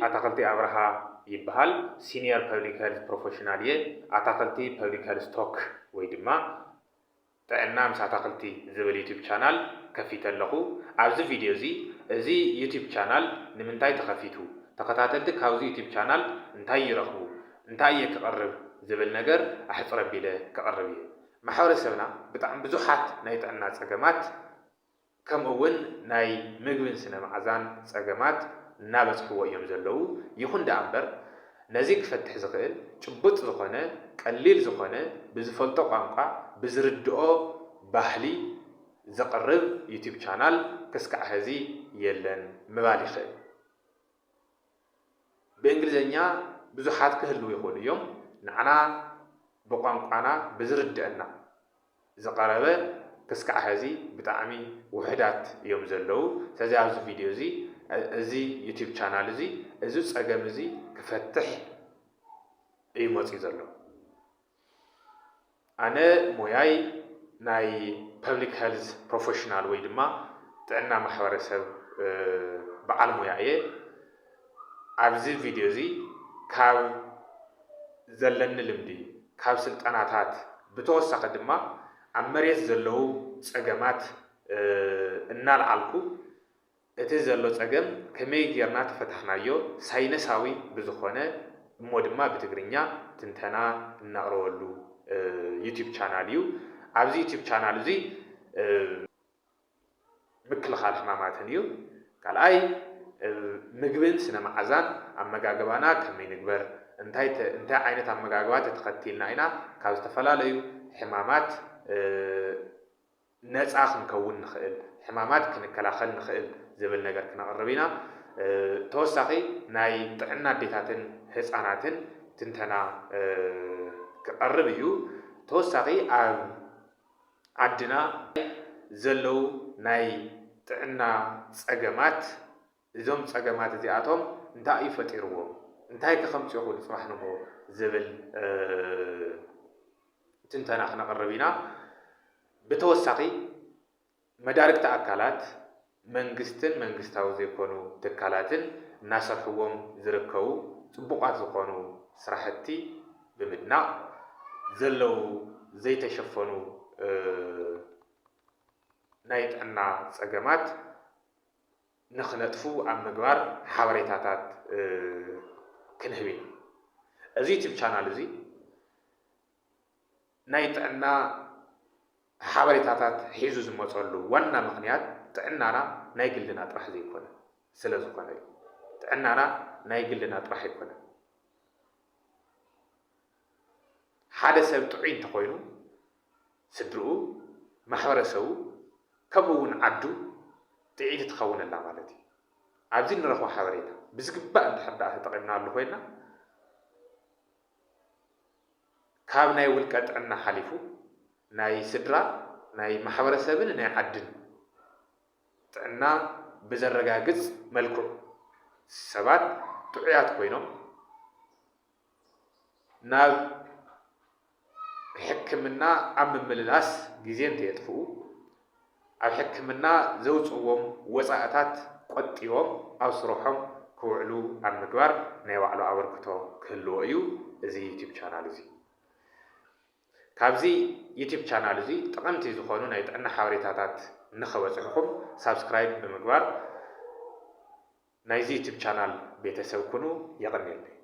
ኣታክልቲ ኣብርሃ ይበሃል ሲኒየር ፐብሊክ ሄልዝ ፕሮፌሽናል እየ ኣታክልቲ ፐብሊክ ሄልዝ ቶክ ወይ ድማ ጥዕና ምስ ኣታክልቲ ዝብል ዩቲዩብ ቻናል ከፊተ ኣለኹ ኣብዚ ቪድዮ እዚ ዩቲዩብ ቻናል ንምንታይ ተኸፊቱ ተኸታተልቲ ካብዚ ዩቲዩብ ቻናል እንታይ ይረኽቡ እንታይ እየ ክቐርብ ዝብል ነገር ኣሕፅረ ኣቢለ ክቐርብ እየ ማሕበረሰብና ብጣዕሚ ብዙሓት ናይ ጥዕና ፀገማት ከምኡውን ናይ ምግብን ስነ መዓዛን ፀገማት እናበፅሕዎ እዮም ዘለዉ ይኹን ዳ እምበር ነዚ ክፈትሕ ዝኽእል ጭቡጥ ዝኾነ ቀሊል ዝኾነ ብዝፈልጦ ቋንቋ ብዝርድኦ ባህሊ ዘቕርብ ዩቲዩብ ቻናል ክስካዕ ሕዚ የለን ምባል ይኽእል ብእንግሊዝኛ ብዙሓት ክህልው ይኽእሉ እዮም ንዓና ብቋንቋና ብዝርድአና ዝቐረበ ክስካዕ ሕዚ ብጣዕሚ ውሕዳት እዮም ዘለዉ ስለዚ ኣብዚ ቪድዮ እዚ ዩቲዩብ ቻናል እዚ ፀገም እዚ ክፈትሕ እዩ መፅኡ ዘሎ ኣነ ሞያይ ናይ ፐብሊክ ሄልዝ ፕሮፌሽናል ወይ ድማ ጥዕና ማሕበረሰብ በዓል ሞያ እየ ኣብዚ ቪድዮ እዚ ካብ ዘለኒ ልምዲ ካብ ስልጠናታት ብተወሳኺ ድማ ኣብ መሬት ዘለዉ ፀገማት እናልዓልኩ እቲ ዘሎ ፀገም ከመይ ጌርና ተፈታሕናዮ ሳይነሳዊ ብዝኾነ እሞ ድማ ብትግርኛ ትንተና እናቕረበሉ ዩቲዩብ ቻናል እዩ ኣብዚ ዩቲዩብ ቻናል እዚ ምክልኻል ሕማማትን እዩ ካልኣይ ምግብን ስነ መዓዛን ኣመጋግባና ከመይ ንግበር እንታይ ዓይነት ኣመጋግባ ተተኸቲልና ኢና ካብ ዝተፈላለዩ ሕማማት ነፃ ክንከውን ንኽእል ሕማማት ክንከላኸል ንኽእል ዝብል ነገር ክነቕርብ ኢና ተወሳኺ ናይ ጥዕና ኣዴታትን ህፃናትን ትንተና ክቐርብ እዩ ተወሳኺ ኣብ ዓድና ዘለዉ ናይ ጥዕና ፀገማት እዞም ፀገማት እዚኣቶም እንታይ እዩ ፈጢርዎም እንታይ ከኸምፅኡ ይኽእሉ ፅባሕ ንሞ ዝብል ትንተና ክነቕርብ ኢና ብተወሳኺ መዳርግቲ ኣካላት መንግስትን መንግስታዊ ዘይኮኑ ትካላትን እናሰርሕዎም ዝርከቡ ፅቡቃት ዝኾኑ ስራሕቲ ብምድናቕ ዘለዉ ዘይተሸፈኑ ናይ ጥዕና ፀገማት ንኽነጥፉ ኣብ ምግባር ሓበሬታታት ክንህብ ኢና እዚ ዩቲዩብ ቻናል እዚ ናይ ጥዕና ሓበሬታታት ሒዙ ዝመፀሉ ዋና ምክንያት ጥዕናና ናይ ግልና ጥራሕ ዘይኮነ ስለ ዝኾነ እዩ ጥዕናና ናይ ግልና ጥራሕ ኣይኮነን ሓደ ሰብ ጥዑይ እንተኮይኑ ስድርኡ ማሕበረሰቡ ከምኡውን ዓዱ ጥዒት ትኸውነላ ማለት እዩ ኣብዚ ንረኽቦ ሓበሬታ ብዝግባእ እንድሕር ዳኣ ተጠቒምናሉ ኮይና ካብ ናይ ውልቀ ጥዕና ሓሊፉ ናይ ስድራ ናይ ማሕበረሰብን ናይ ዓድን ጥዕና ብዘረጋግፅ መልክዑ ሰባት ጥዑያት ኮይኖም ናብ ሕክምና ኣብ ምምልላስ ግዜ እንተየጥፍኡ ኣብ ሕክምና ዘውፅዎም ወፃእታት ቆጢቦም ኣብ ስርሖም ክውዕሉ ኣብ ምግባር ናይ ባዕሉ ኣበርክቶ ክህልዎ እዩ እዚ ዩቲዩብ ቻናል እዚ ካብዚ ዩቲዩብ ቻናል እዚ ጠቐምቲ ዝኾኑ ናይ ጥዕና ሓበሬታታት ንኸበፅሕኩም ሳብስክራይብ ብምግባር ናይዚ ዩቲዩብ ቻናል ቤተሰብ ኩኑ የቕኒየልኒ